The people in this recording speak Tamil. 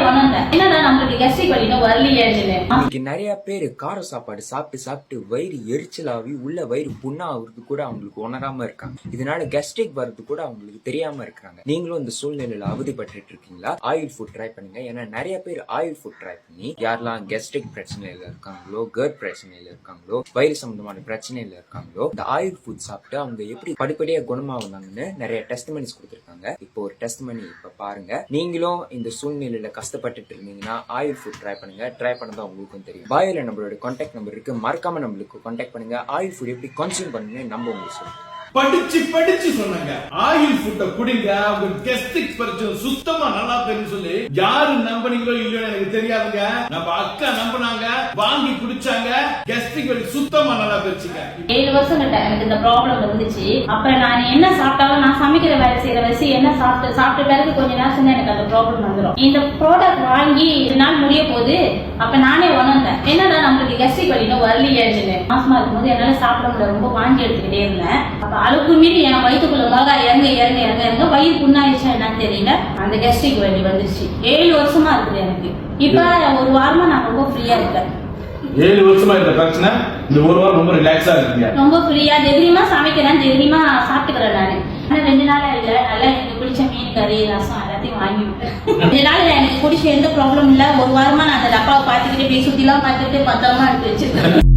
உணர்ந்தேன். என்னடா நம்மளுக்கு கெஸ்ட்ரிக் வலி இன்னும் வரலையே. இன்னைக்கு நிறைய பேர் கார சாப்பாடு சாப்பிட்டு வயிறு எரிச்சலாவி உள்ள வயிறு புண்ணா ஆகுறது கூட அவங்களுக்கு உணராம இருக்காங்க. இதனால கெஸ்ட்ரிக் வர்றது கூட அவங்களுக்கு தெரியாம இருக்காங்க. நீங்களும் இந்த சூழ்நிலையில அவதிப்பட்டு இருக்கீங்களா? ஆயில் ஃபுட் ட்ரை பண்ணுங்க. ஏன்னா நிறைய பேர் ஆயில் ஃபுட் ட்ரை பண்ணி யாரெல்லாம் கெஸ்ட்ரிக் பிரச்சனையில இருக்காங்களோ, கர்ட் பிரச்சனையில இருக்காங்களோ, வயிறு சம்பந்தமான பிரச்சனையில இருக்காங்களோ, இந்த ஆயில் ஃபுட் சாப்பிட்டு அவங்க எப்படி படிப்படியா குணமாகுனாங்கன்னு நிறைய டெஸ்ட்மனிஸ் கொடுத்திருக்காங்க. இப்போ ஒரு டெஸ்ட்மனி இப்ப பாருங்க. நீங்களும் இந்த சூழ்நிலையில கஷ்டப்பட்டுட்டு இருந்தீங்கன்னா ஆயில் ஃபுட் ட்ரை பண்ணுங்க. ட்ரை பண்ணதான் உங்களுக்கும் தெரியும். பாயோல நம்மளோட கான்டாக்ட் நம்பர் இருக்கு, மறக்காம நம்மளுக்கு கான்டாக்ட் பண்ணுங்க. ஆயில் ஃபுட் எப்படி கன்சியூம் பண்ணுங்க நம்ம உங்களுக்கு சொல்லுங்க. படிச்சு சொன்னாங்க ஆயில் ஃபுட்ட குடிங்க, உங்க கெஸ்ட்ரிக் பிரச்சனை சுத்தமா நல்லா தெரியும் சொல்லி யாரு நம்பினீங்களோ இல்லையோ எனக்கு தெரியாதுங்க. நம்ம அக்கா நம்பினாங்க, வாங்கி குடிச்சாங்க, கெஸ்ட்ரிக் வலி சுத்தமா நல்லா போச்சுங்க. 7 வருஷம் கிட்ட எனக்கு இந்த ப்ராப்ளம் இருந்துச்சு. அப்ப நான் என்ன சாப்பிட்டாலும், நான் சமைக்கிற வேலை செய்யற வயசு என்ன சாப்பிட்ட பிறகு கொஞ்ச நேரம் எனக்கு அந்த ப்ராப்ளம் வந்துடும். இந்த ப்ராடக்ட் வாங்கி 2 நாள் முடிய போது அப்ப நானே உணர்ந்தேன், என்னடா நம்மளுக்கு கெஸ்ட்ரிக் வலி இன்னும் வரலையே. மாசமா இருக்கும்போது என்னால சாப்பிட முடியல, ரொம்ப வாங்கி எடுத்துக்கிட்டே இருந்தேன். அளவுக்கு மீறி என் வயிற்றுக்குள்ள மிளகா இறங்க வயிறு புண்ணாயிடுச்சா என்னன்னு தெரியல, அந்த கெஸ்ட்ரிக் வலி வந்துருச்சு. 7 வருஷமா இருக்குது எனக்கு. இப்ப 1 வாரமா நான் ரொம்ப ஃப்ரீயா இருக்கேன். 7 வருஷமா இந்த பிரச்சனை, இந்த 1 வாரம் ரொம்ப ரிலாக்ஸா இருக்கீங்க. ரொம்ப ஃப்ரீயா தைரியமா சமைக்கிறேன், தைரியமா சாப்பிட்டுக்கிறேன் நானு. ஆனா 2 நாளா இல்ல, நல்லா எனக்கு பிடிச்ச மீன் கறி ரசம் எல்லாத்தையும் வாங்கி விட்டேன். 2 நாள் எனக்கு பிடிச்ச எந்த ப்ராப்ளம் இல்ல. 1 வாரமா நான் அந்த டப்பாவை பார்த்துக்கிட்டே சுத்திலாம் பார்த்துட்டு பத்திரமா எடுத்து வச்சிருக்கேன்.